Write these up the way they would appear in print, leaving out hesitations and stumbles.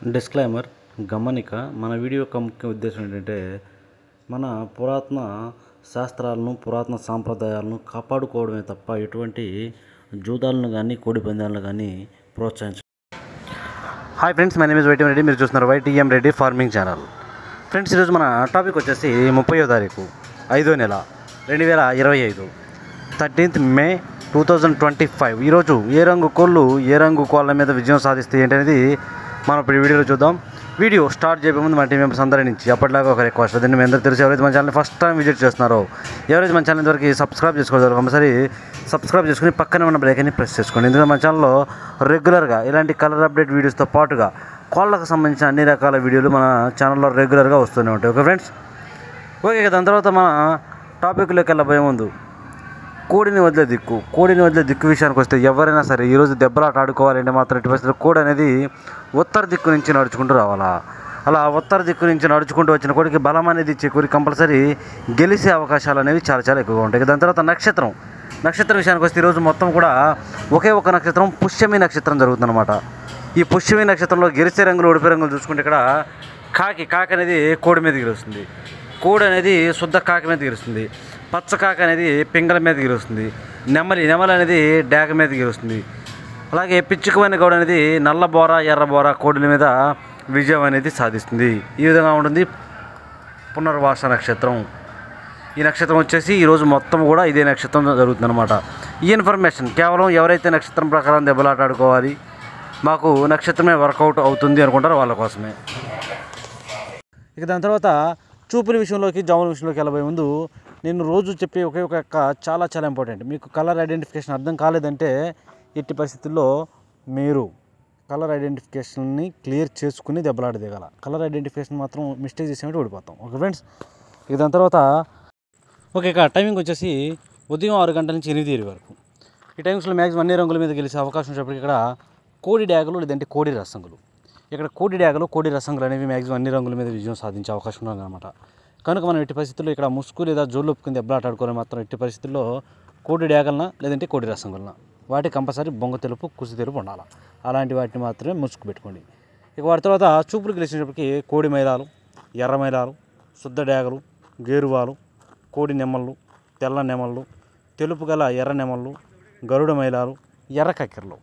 Disclaimer గమనిక మన video యొక్క ముఖ్య ఉద్దేశం ఏంటంటే మన పురాతన శాస్త్రాలను పురాతన సాంప్రదాయాలను కాపాడుకోవడమే తప్ప ఎటువంటి జూదాలను కానీ కోడి పందాలను కానీ ప్రోత్సహించ. Hi friends, my name is YTM Reddy. మీరు చూస్తున్నారు YTM Reddy farming channel. Friends, ఈరోజు మన టాపిక్ వచ్చేసి 30వ తారీఖు 5వ నెల 2025 13th May 2025. ఈరోజు ఏ రంగు కోళ్ళ మీద విజయం సాధిస్తాయి ఏంటనేది మనం ఇప్పుడు ఈ వీడియోలో చూద్దాం. వీడియో స్టార్ట్ చేయబోయే ముందు మన టీం మెంబర్స్ అందరి నుంచి అప్పటిలాగా ఒక రిక్వెస్ట్. దీన్ని మీ అందరూ తెలిసి ఎవరైతే మన ఛానల్ ఫస్ట్ టైం విజిట్ చేస్తున్నారో, ఎవరైతే మన ఛానల్ వరకు సబ్స్క్రైబ్ చేసుకోవాలి, కంపల్సరీ సబ్స్క్రైబ్ చేసుకుని పక్కనే ఉన్న బ్రేక్ అని ప్రెస్ చేసుకోండి. ఎందుకంటే మన ఛానల్లో రెగ్యులర్గా ఇలాంటి కలర్ అప్డేట్ వీడియోస్తో పాటుగా కోళ్ళకు సంబంధించిన అన్ని రకాల వీడియోలు మన ఛానల్లో రెగ్యులర్గా వస్తూనే ఉంటాయి. Okay friends, okay. దాని తర్వాత మన టాపిక్లోకి వెళ్ళబోయే ముందు కోడిని వదిలే దిక్కు విషయానికి వస్తే, ఎవరైనా సరే ఈరోజు దెబ్బలాట ఆడుకోవాలంటే మాత్రం ఎట్టి పరిస్థితుల్లో కోడి అనేది ఉత్తర దిక్కు నుంచి నడుచుకుంటూ రావాలా. అలా ఉత్తర దిక్కు నుంచి నడుచుకుంటూ వచ్చిన కోడికి బలం అనేది చేకూరి కంపల్సరీ గెలిచే అవకాశాలు అనేవి చాలా ఎక్కువగా ఉంటాయి. దాని తర్వాత నక్షత్రం విషయానికి వస్తే ఈరోజు మొత్తం కూడా ఒకే ఒక నక్షత్రం పుష్యమి నక్షత్రం జరుగుతుందన్నమాట. ఈ పుష్యమి నక్షత్రంలో గెలిచే రంగులు ఓడిపోయే రంగులు చూసుకుంటే ఇక్కడ కాకి అనేది కోడి మీద గెలుస్తుంది, కోడి అనేది శుద్ధ కాకి మీద గెలుస్తుంది, పచ్చ కాకి అనేది పింగళ మీద గెలుస్తుంది, నెమలి అనేది డాగ మీద గెలుస్తుంది. అలాగే పిచ్చుకమైన గౌడ అనేది నల్ల బోర ఎర్ర బోర కోడిల మీద విజయం అనేది సాధిస్తుంది. ఈ విధంగా ఉంటుంది పునర్వాస నక్షత్రం. ఈ నక్షత్రం వచ్చేసి ఈరోజు మొత్తం కూడా ఇదే నక్షత్రం జరుగుతుందన్నమాట. ఈ ఇన్ఫర్మేషన్ కేవలం ఎవరైతే నక్షత్రం ప్రకారం దెబ్బలాట ఆడుకోవాలి, మాకు నక్షత్రమే వర్కౌట్ అవుతుంది అనుకుంటారో వాళ్ళ కోసమే. ఇక దాని తర్వాత చూపుల విషయంలోకి జాముల విషయంలోకి వెళ్ళబోయే ముందు నేను రోజు చెప్పే ఒకే ఒక చాలా ఇంపార్టెంట్. మీకు కలర్ ఐడెంటిఫికేషన్ అర్థం కాలేదంటే ఎట్టి పరిస్థితుల్లో మీరు కలర్ ఐడెంటిఫికేషన్ని క్లియర్ చేసుకుని దెబ్బలాట దిగాల. కలర్ ఐడెంటిఫికేషన్ మాత్రం మిస్టేక్ చేసేమంటే ఓడిపోతాం. ఓకే ఫ్రెండ్స్, ఇక దాని తర్వాత ఇక టైమింగ్ వచ్చేసి ఉదయం 6 గంటల నుంచి 8 వరకు. ఈ టైమ్స్లో మ్యాక్సిమం అన్ని రంగుల మీద గెలిచే అవకాశం వచ్చేప్పటికి ఇక్కడ కోడి డ్యాగలు లేదంటే కోడి రసంగులు. ఇక్కడ కోడి డ్యాగలు కోడి రసంగులు అనేవి మ్యాక్సిమం అన్ని రంగుల మీద విజయం సాధించే అవకాశం ఉందన్నమాట. కనుక మనం ఎట్టి పరిస్థితుల్లో ఇక్కడ ముసుగు లేదా జోళ్ళు ఒప్పుకుని దెబ్బలాట ఆడుకోవడం మాత్రం ఎట్టి పరిస్థితుల్లో కోడి డ్యాగలన లేదంటే కోడి రసంగులన వాటి కంపల్సరీ బొంగ తెలుపు కుసి తెలుపు ఉండాలి. అలాంటి వాటిని మాత్రమే ముసుగు పెట్టుకోండి. ఇక వాటి తర్వాత చూపులు గెలిచినప్పటికీ కోడి మైలాలు, ఎర్ర మైలాలు, శుద్ధ డ్యాగలు, గేరువాలు, కోడి నెమళ్ళు, తెల్ల నెమళ్ళు, తెలుపు గల ఎర్ర నెమళ్ళు, గరుడ మైలాలు, ఎర్ర కక్కెరలు,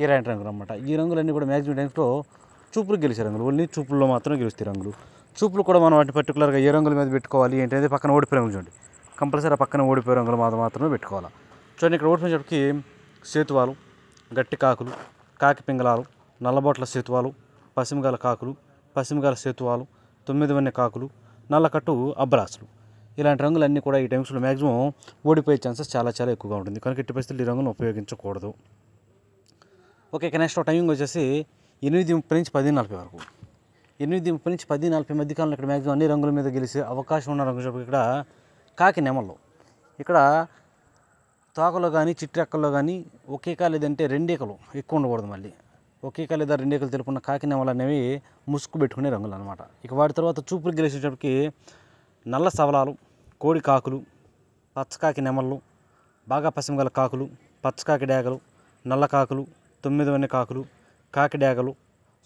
ఇలాంటి రంగులు అన్నమాట. ఈ రంగులన్నీ కూడా మ్యాక్సిమం టైమ్స్లో చూపులు గెలిచే రంగులు. ఓన్లీ చూపుల్లో మాత్రమే గెలుస్తాయి రంగులు. చూపులు కూడా మనం వాటిని పర్టికులర్గా ఏ రంగుల మీద పెట్టుకోవాలి ఏంటనేది పక్కన ఓడిపోయే రంగులు చూడండి. కంపల్సరీ ఆ పక్కన ఓడిపోయే రంగులు మాత్రమే పెట్టుకోవాలి. చూడండి, ఇక్కడ ఓడిపోయినప్పటికీ సేతువాలు, గట్టి కాకులు, కాకి పింగళాలు, నల్లబొట్ల సేతువాలు, పసిమిగల కాకులు, పసిమిగల సేతువాలు, 9 వన్నె కాకులు, నల్లకట్టు అబ్బరాసులు, ఇలాంటి రంగులన్నీ కూడా ఈ టైమ్స్లో మ్యాక్సిమం ఓడిపోయే ఛాన్సెస్ చాలా ఎక్కువగా ఉంటుంది. కనుక ఎట్టి పరిస్థితులు ఈ రంగులను ఉపయోగించకూడదు. ఓకే, ఇక నెక్స్ట్ టైమింగ్ వచ్చేసి 8:30 నుంచి 10:40 వరకు. 8:30 నుంచి 10:40 మధ్యకాలంలో ఇక్కడ మ్యాక్సిమం అన్ని రంగుల మీద గెలిచే అవకాశం ఉన్న రంగు చెప్పి ఇక్కడ కాకి నెమళ్ళు. ఇక్కడ తోకలో కానీ చిట్రెక్కల్లో కానీ ఒకేక లేదంటే రెండేకలు ఎక్కువ ఉండకూడదు. మళ్ళీ ఒకేక లేదా రెండేకలు తెలుపుకున్న కాకి నెమలు అనేవి ముసుగు పెట్టుకునే రంగులు అనమాట. ఇక వాటి తర్వాత చూపులు గెలిచేటప్పటికి నల్ల సవలాలు, కోడి కాకులు, పచ్చకాకి నెమళ్ళు, బాగా పసిమగల కాకులు, పచ్చకాకి డ్యాగలు, నల్ల కాకులు, 9 వన్నె కాకులు, కాకి డ్యాగలు,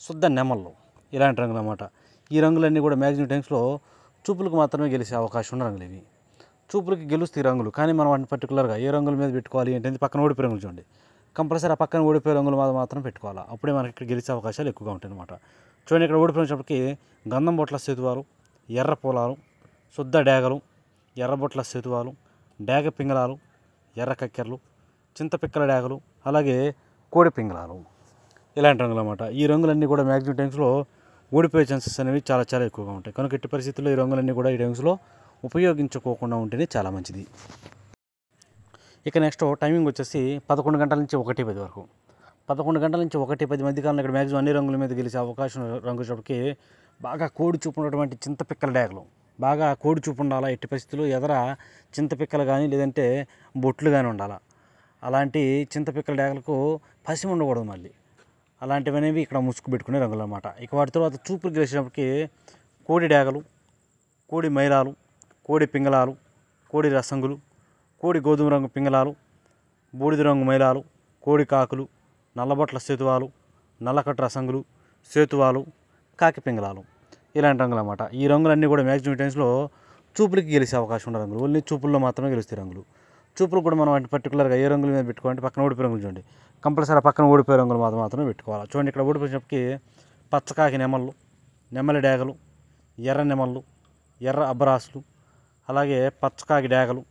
శుద్ధ నెమళ్ళు, ఇలాంటి రంగులు అన్నమాట. ఈ రంగులన్నీ కూడా మ్యాక్సిమం టైమ్స్లో చూపులకు మాత్రమే గెలిచే అవకాశం ఉన్న రంగులు ఇవి. చూపులకి గెలుస్తాయి రంగులు, కానీ మనం వాటిని పర్టికులర్గా ఏ రంగుల మీద పెట్టుకోవాలి ఏంటంటే పక్కన ఓడిపోయే రంగులు చూడండి. కంపల్సరీ ఆ పక్కన ఓడిపోయే రంగులు మాత్రం పెట్టుకోవాలి. అప్పుడే మనకి ఇక్కడ గెలిచే అవకాశాలు ఎక్కువగా ఉంటాయి అన్నమాట. చూడండి, ఇక్కడ ఓడిపోయినప్పటికీ గంధం బొట్ల సేతువాలు, ఎర్ర పొలాలు, శుద్ధ డ్యాగలు, ఎర్ర బొట్ల సేతువాలు, డ్యాగ పింగళాలు, ఎర్ర కక్కెరలు, చింతపిక్కల డ్యాగలు, అలాగే కోడి పింగళాలు, ఇలాంటి రంగులు అన్నమాట. ఈ రంగులన్నీ కూడా మ్యాక్సిమం టైమ్స్లో ఓడిపోయే ఛాన్సెస్ అనేవి చాలా ఎక్కువగా ఉంటాయి. కనుక ఎట్టి పరిస్థితుల్లో ఈ రంగులన్నీ కూడా ఈ టైమ్స్లో ఉపయోగించుకోకుండా ఉంటేనే చాలా మంచిది. ఇక నెక్స్ట్ టైమింగ్ వచ్చేసి 11 గంటల నుంచి 1:10 వరకు. 11 గంటల నుంచి 1:10 మధ్యకాలంలో ఇక్కడ మ్యాక్సిమం అన్ని రంగుల మీద గెలిచే అవకాశం రంగు చెప్పకి బాగా కోడి చూపు ఉన్నటువంటి చింతపిక్కల డ్యాగలు, బాగా కోడి చూపు ఉండాలా. ఎట్టి పరిస్థితుల్లో ఎదర చింతపిక్కలు కానీ లేదంటే బొట్లు కానీ ఉండాలా. అలాంటి చింతపిక్కల డ్యాగలకు పసి ఉండకూడదు. మళ్ళీ అలాంటివి అనేవి ఇక్కడ ముసుగు పెట్టుకునే రంగులు అన్నమాట. ఇక వాటి తర్వాత చూపులు గెలిచినప్పటికీ కోడి డ్యాగలు, కోడి మైలాలు, కోడి పింగళాలు, కోడి రసంగులు, కోడి గోధుమ రంగు పింగళాలు, బూడిద రంగు మైలాలు, కోడి కాకులు, నల్లబొట్ల సేతువాలు, నల్లకట్టు రసంగులు, సేతువాలు, కాకి పింగళాలు ఇలాంటి రంగులు అన్నమాట. ఈ రంగులన్నీ కూడా మ్యాక్సిమం టైమ్స్లో చూపులకి గెలిచే అవకాశం ఉన్న రంగులు. ఓన్లీ చూపుల్లో మాత్రమే గెలుస్తాయి రంగులు. చూపులు కూడా మనం వాటి పర్టికులర్గా ఏ రంగుల మీద పెట్టుకోవాలంటే పక్కన ఓడిపోయే రంగులు చూడండి. కంపల్సరీ పక్కన ఓడిపోయే రంగులు మాత్రమే పెట్టుకోవాలి. చూడండి ఇక్కడ ఓడిపోయినప్పటికీ పచ్చకాకి నెమళ్ళు, నెమలి డేగలు, ఎర్ర నెమళ్ళు, ఎర్ర అబ్బరాసులు, అలాగే పచ్చకాకి డేగలు,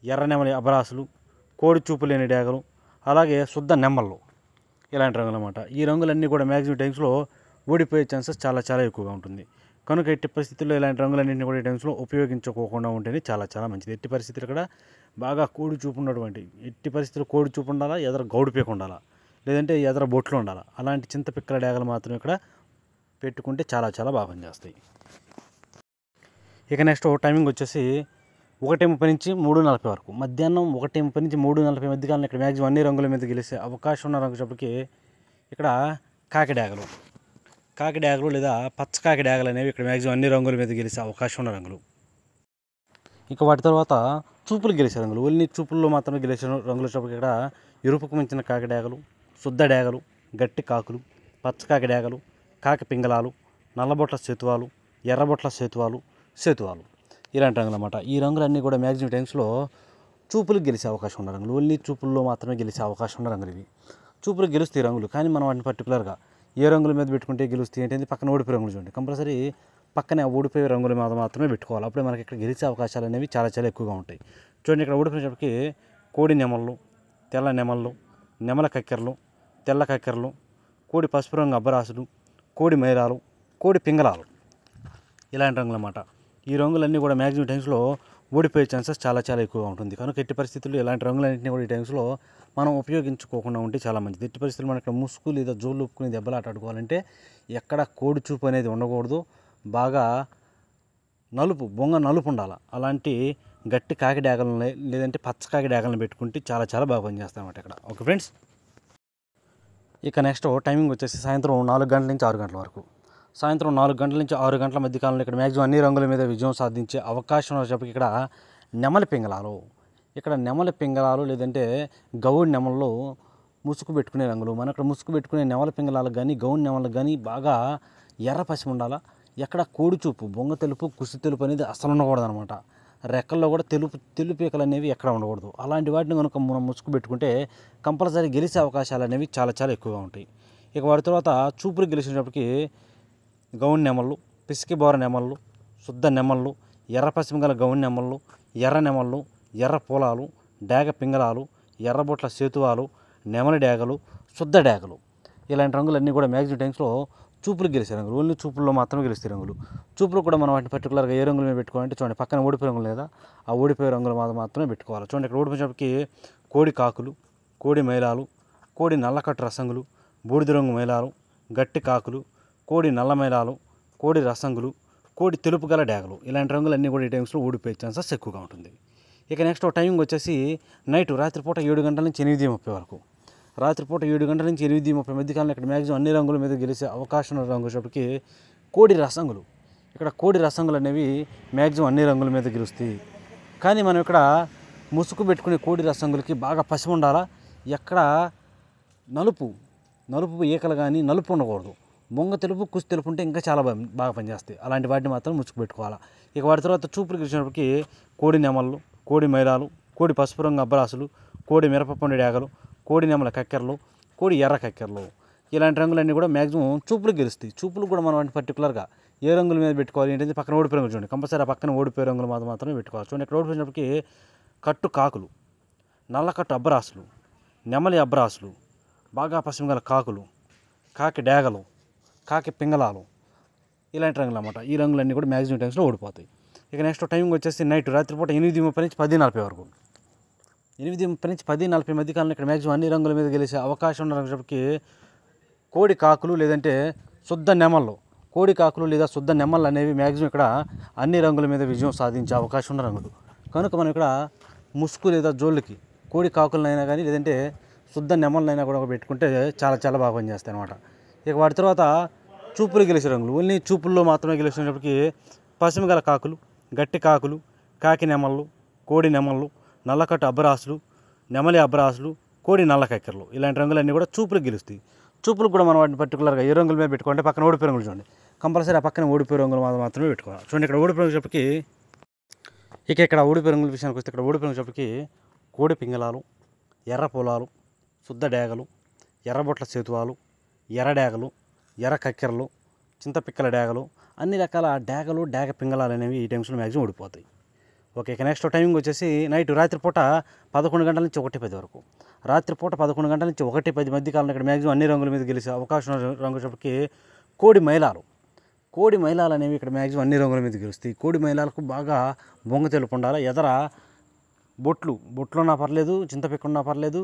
ఎర్ర నెమలి అబ్బరాసులు, కోడి చూపు లేని డేగలు, అలాగే శుద్ధ నెమ్మళ్ళు ఇలాంటి రంగులు అన్నమాట. ఈ రంగులన్నీ కూడా మ్యాక్సిమం టైమ్స్లో ఓడిపోయే ఛాన్సెస్ చాలా ఎక్కువగా ఉంటుంది. కనుక ఎట్టి పరిస్థితుల్లో ఇలాంటి రంగులన్నింటినీ కూడా ఈ టైమ్స్లో ఉపయోగించుకోకుండా ఉంటేనే చాలా మంచిది. ఎట్టి పరిస్థితులు ఇక్కడ బాగా కోడి చూపు ఉన్నటువంటి ఎట్టి పరిస్థితుల్లో కోడి చూపు ఉండాలా, ఎదర గౌడు పీక ఉండాలా, లేదంటే ఎదర బొట్లు ఉండాలా. అలాంటి చింతపిక్కల డేగలు మాత్రం ఇక్కడ పెట్టుకుంటే చాలా బాగా పనిచేస్తాయి. ఇక నెక్స్ట్ టైమింగ్ వచ్చేసి 1:30 నుంచి 3:40 వరకు. మధ్యాహ్నం 1:30 నుంచి 3:40 మధ్య కాలంలో ఇక్కడ మ్యాక్సిమం అన్ని రంగుల మీద గెలిచే అవకాశం ఉన్న రంగులకి ఇక్కడ కాకి డేగలు లేదా పచ్చకాకి డేగలు అనేవి ఇక్కడ మ్యాక్సిమం అన్ని రంగుల మీద గెలిచే అవకాశం ఉన్న రంగులు. ఇక వాటి తర్వాత చూపులు గెలిచే రంగులు. ఓన్లీ చూపుల్లో మాత్రమే గెలిచే రంగుల చోటుకి ఇక్కడ ఎరుపుకు మించిన కాకి డేగలు, శుద్ధ డేగలు, గట్టి కాకులు, పచ్చకాకి డేగలు, కాకి పింగళాలు, నల్లబొట్ల సేతువాలు, ఎర్రబొట్ల సేతువాలు ఇలాంటి రంగులు అన్నమాట. ఈ రంగులన్నీ కూడా మ్యాక్సిమం టైమ్స్లో చూపులకు గెలిచే అవకాశం ఉన్న రంగులు. ఓన్లీ చూపుల్లో మాత్రమే గెలిచే అవకాశం ఉన్న రంగులు ఇవి. చూపులకు గెలుస్తాయి రంగులు, కానీ మనం వాటిని పర్టికులర్గా ఏ రంగుల మీద పెట్టుకుంటే గెలుస్తాయి ఏంటంటే పక్కన ఓడిపోయే రంగులు చూడండి. కంపల్సరీ పక్కనే ఓడిపోయే రంగుల మీద మాత్రమే పెట్టుకోవాలి. అప్పుడే మనకి ఇక్కడ గెలిచే అవకాశాలు అనేవి చాలా ఎక్కువగా ఉంటాయి. చూడండి ఇక్కడ ఓడిపోయినప్పటికీ కోడి నెమళ్ళు, తెల్ల నెమళ్ళు, నెమల కక్కెరలు, తెల్ల కక్కెరలు, కోడి పసుపు రంగు అబ్బరాసులు, కోడి మైరాలు, కోడి పింగళాలు ఇలాంటి రంగులు అన్నమాట. ఈ రంగులన్నీ కూడా మ్యాక్సిమం టైమ్స్లో ఓడిపోయే ఛాన్సెస్ చాలా ఎక్కువగా ఉంటుంది. కనుక ఎట్టి పరిస్థితుల్లో ఇలాంటి రంగులన్నింటినీ కూడా ఈ టైమ్స్లో మనం ఉపయోగించుకోకుండా ఉంటే చాలా మంచిది. ఎట్టి పరిస్థితుల్లో మనం ఇక్కడ ముసుగు లేదా జోళ్ళు ఉప్పుకుని దెబ్బలాట ఆడుకోవాలంటే ఎక్కడ కోడి చూపు అనేది ఉండకూడదు. బాగా బొంగ నలుపు ఉండాలి. అలాంటి గట్టి కాకి డేగలను లేదంటే పచ్చ కాకి డేగలను పెట్టుకుంటే చాలా బాగా పనిచేస్తాయి అన్నమాట ఇక్కడ. ఓకే ఫ్రెండ్స్, ఇక నెక్స్ట్ టైమింగ్ వచ్చేసి సాయంత్రం 4 గంటల నుంచి 6 గంటల వరకు. సాయంత్రం 4 గంటల నుంచి 6 గంటల మధ్య కాలంలో ఇక్కడ మ్యాక్సిమం అన్ని రంగుల మీద విజయం సాధించే అవకాశం వచ్చేప్పటికి ఇక్కడ నెమలి పింగళాలు లేదంటే గౌడి నెమల్లో ముసుగు పెట్టుకునే రంగులు. మన ఇక్కడ ముసుగు పెట్టుకునే నెమలి పింగళాలకు కానీ గౌడి నెమలకు కానీ బాగా ఎర్ర పసి ఉండాలా. ఎక్కడ కోడి చూపు, బొంగ తెలుపు, కుసి తెలుపు అనేది అసలు ఉండకూడదు అనమాట. రెక్కల్లో కూడా తెలుపు పీకలు అనేవి ఎక్కడ ఉండకూడదు. అలాంటి వాటిని కనుక మనం ముసుగు పెట్టుకుంటే కంపల్సరీ గెలిచే అవకాశాలు అనేవి చాలా ఎక్కువగా ఉంటాయి. ఇక వాటి తర్వాత చూపులు గెలిచినప్పటికీ గౌడి నెమళ్ళు, పిసికి బోర నెమళ్ళు, శుద్ధ నెమళ్ళు, ఎర్ర పసిమి గల గౌడి నెమళ్ళు, ఎర్ర నెమళ్ళు, ఎర్ర పూలాలు, డేగ పింగళాలు, ఎర్రబొట్ల సేతువాలు, నెమలి డేగలు, శుద్ధ డేగలు ఇలాంటి రంగులన్నీ కూడా మ్యాక్సిమం టైమ్స్లో చూపులు గెలిచే రంగులు. ఓన్లీ చూపుల్లో మాత్రమే గెలుస్తాయి రంగులు. చూపులు కూడా మనం వాటిని పర్టికులర్గా ఏ రంగుల మీద పెట్టుకోవాలంటే చూడండి పక్కన ఓడిపోయే రంగులు లేదా ఆ ఓడిపోయే రంగులు మాత్రమే పెట్టుకోవాలి. చూడండి ఇక్కడ ఓడిపోయినప్పటికీ కోడి కాకులు, కోడి మైలాలు, కోడి నల్లకట్టు రసంగులు, బూడిద రంగు మైలాలు, గట్టి కాకులు, కోడి నల్ల మైలాలు, కోడి రసంగులు, కోడి తెలుపు గల డేగలు ఇలాంటి రంగులన్నీ కూడా ఈ టైమ్స్లో ఓడిపోయే ఛాన్సెస్ ఎక్కువగా ఉంటుంది. ఇక నెక్స్ట్ టైమింగ్ వచ్చేసి రాత్రిపూట 7 గంటల నుంచి 8:30 వరకు. రాత్రిపూట 7 గంటల నుంచి 8:30 మధ్య కాలంలో ఇక్కడ మ్యాక్సిమం అన్ని రంగుల మీద గెలిచే అవకాశం ఉన్న రంగు వచ్చేప్పటికి కోడి రసంగులు. ఇక్కడ కోడి రసంగులు అనేవి మ్యాక్సిమం అన్ని రంగుల మీద గెలుస్తాయి. కానీ మనం ఇక్కడ ముసుగు పెట్టుకునే కోడి రసంగులకి బాగా పసి ఉండాలా. ఎక్కడ నలుపు ఈకలు కానీ నలుపు ఉండకూడదు. బొంగ తెలుపు, కుసి తెలుపు ఉంటే ఇంకా చాలా బాగా పనిచేస్తాయి. అలాంటి వాటిని మాత్రం ముసుగు పెట్టుకోవాలా. ఇక వాటి తర్వాత చూపులు గెలిచినప్పటికీ కోడి నెమళ్ళు, కోడి మైలాలు, కోడి పసుపు రంగు అబ్బరాసులు, కోడి మిరపపండు డేగలు, కోడి నెమల కక్కెరలు, కోడి ఎర్ర కక్కెరలు ఇలాంటి రంగులన్నీ కూడా మ్యాక్సిమం చూపులు గెలుస్తాయి. చూపులు కూడా మనం వాటిని పర్టికులర్గా ఏ రంగుల మీద పెట్టుకోవాలి ఏంటంటే పక్కన ఓడిపోయే రంగులు చూడండి. కంపల్సరీ ఆ పక్కన ఓడిపోయే రంగులు మాత్రమే పెట్టుకోవాలి. చూడండి ఇక్కడ ఓడిపోయినప్పటికీ కట్టు కాకులు, నల్లకట్టు అబ్బరాసులు, నెమలి అబ్బరాసులు, బాగా పసిమిగల కాకులు, కాకి డేగలు, కాకి పింగళాలు ఇలాంటి రంగులు అన్నమాట. ఈ రంగులన్నీ కూడా మ్యాక్సిమం టైమ్స్లో ఓడిపోతాయి. ఇక నెక్స్ట్ టైమింగ్ వచ్చేసి రాత్రిపూట 8:30 నుంచి 10:40 వరకు. 8:30 నుంచి 10:40 మధ్య కాలంలో ఇక్కడ మ్యాక్సిమం అన్ని రంగుల మీద గెలిచే అవకాశం ఉన్న రంగులకి కోడి కాకులు లేదంటే శుద్ధ నెమళ్ళు. కోడి కాకులు లేదా శుద్ధ నెమళ్ళు అనేవి మ్యాక్సిమం ఇక్కడ అన్ని రంగుల మీద విజయం సాధించే అవకాశం ఉన్న రంగులు. కనుక మనం ఇక్కడ ముసుగు లేదా జోళ్ళకి కోడి కాకులనైనా కానీ లేదంటే శుద్ధ నెమళ్ళనైనా కూడా పెట్టుకుంటే చాలా బాగా పనిచేస్తాయి అన్నమాట. ఇక వాటి తర్వాత చూపులు గెలిచే రంగులు. ఓన్లీ చూపుల్లో మాత్రమే గెలిచినప్పటికీ పసిమి గల కాకులు, గట్టి కాకులు, కాకి నెమళ్ళు, కోడి నెమళ్ళు, నల్లకట్టు అబ్బరాసులు, నెమలి అబ్బరాసులు, కోడి నల్ల కక్కెరలు ఇలాంటి రంగులన్నీ కూడా చూపులు గెలుస్తాయి. చూపులకు కూడా మనం వాటిని పర్టికులర్గా ఏ రంగుల మీద పెట్టుకోవాలంటే పక్కన ఓడిపోయే రంగులు చూడండి. కంపల్సరీ ఆ పక్కన ఓడిపోయే రంగులు మాత్రమే పెట్టుకోవాలి. చూడండి ఇక్కడ ఓడిపోయే రంగులకి ఇక్కడ ఓడిపోయే రంగుల విషయానికి వస్తే ఇక్కడ ఓడిపోయే రంగులకి కోడి పింగళాలు, ఎర్ర పొలాలు, శుద్ధ డేగలు, ఎర్రబొట్ల సేతువాలు, ఎర్ర డేగలు, ఎర్ర కక్కెరలు, చింతపిక్కల డేగలు, అన్ని రకాల డేగలు డేగ పింగళాలు అనేవి ఈ టైమ్స్లో మ్యాక్సిమం ఓడిపోతాయి. ఓకే, ఇక నెక్స్ట్ టైమింగ్ వచ్చేసి రాత్రిపూట 11 గంటల నుంచి 1:10 వరకు. రాత్రిపూట 11 గంటల నుంచి 1:10 మధ్య కాలంలో ఇక్కడ మ్యాక్సిమం అన్ని రంగుల మీద గెలిచే అవకాశం రంగు వచ్చేప్పటికి కోడి మైలాలు అనేవి ఇక్కడ మ్యాక్సిమం అన్ని రంగుల మీద గెలుస్తాయి. కోడి మైలాలకు బాగా బొంగ తెలుపు ఉండాలి. ఎదర బొట్లున్నా పర్లేదు, చింతపిక్క ఉన్నా పర్లేదు,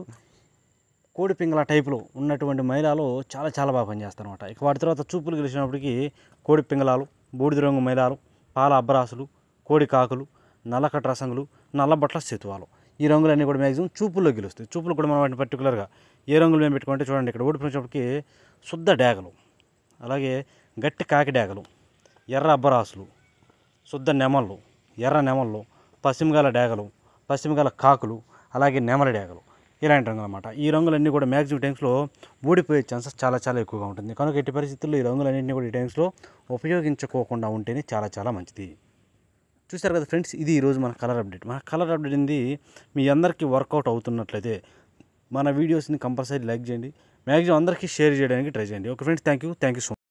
కోడి పింగళ టైపులో ఉన్నటువంటి మైలాలు చాలా చాలా బాగా పనిచేస్తాయి అనమాట. ఇక వాటి తర్వాత చూపులు గెలిచినప్పటికీ కోడి పింగళాలు, బూడిద రంగు మైలాలు, పాల అబ్బరాసులు, కోడి కాకులు, నల్లకట్ట రసంగులు, నల్లబట్ల సేతువాలు, ఈ రంగులన్నీ కూడా మ్యాక్సిమం చూపుల్లో గెలుస్తాయి. చూపులు కూడా మనం వాటిని పర్టికులర్గా ఏ రంగులు మేము పెట్టుకుంటే చూడండి ఇక్కడ ఓడిపోయినప్పటికీ శుద్ధ డేగలు, అలాగే గట్టి కాకి డేగలు, ఎర్ర అబ్బరాసులు, శుద్ధ నెమళ్ళు, ఎర్ర నెమళ్ళు, పశ్చిమగాల డేగలు, పశ్చిమగాల కాకులు, అలాగే నెమల డేగలు, ఇలాంటి రంగులు అన్నమాట. ఈ రంగులన్నీ కూడా మ్యాక్సిమం టైమ్స్లో ఓడిపోయే ఛాన్సెస్ చాలా చాలా ఎక్కువగా ఉంటుంది. కనుక ఎట్టి పరిస్థితుల్లో ఈ రంగులన్నింటినీ కూడా ఈ టైమ్స్లో ఉపయోగించుకోకుండా ఉంటేనే చాలా చాలా మంచిది. చూశారు కదా ఫ్రెండ్స్, ఇది ఈరోజు మన కలర్ అప్డేట్. మన కలర్ అప్డేట్ అనేది మీ అందరికీ వర్కౌట్ అవుతున్నట్లయితే మన వీడియోస్ని కంపల్సరీ లైక్ చేయండి, మ్యాక్సిమం అందరికీ షేర్ చేయడానికి ట్రై చేయండి. Okay friends, thank you so much.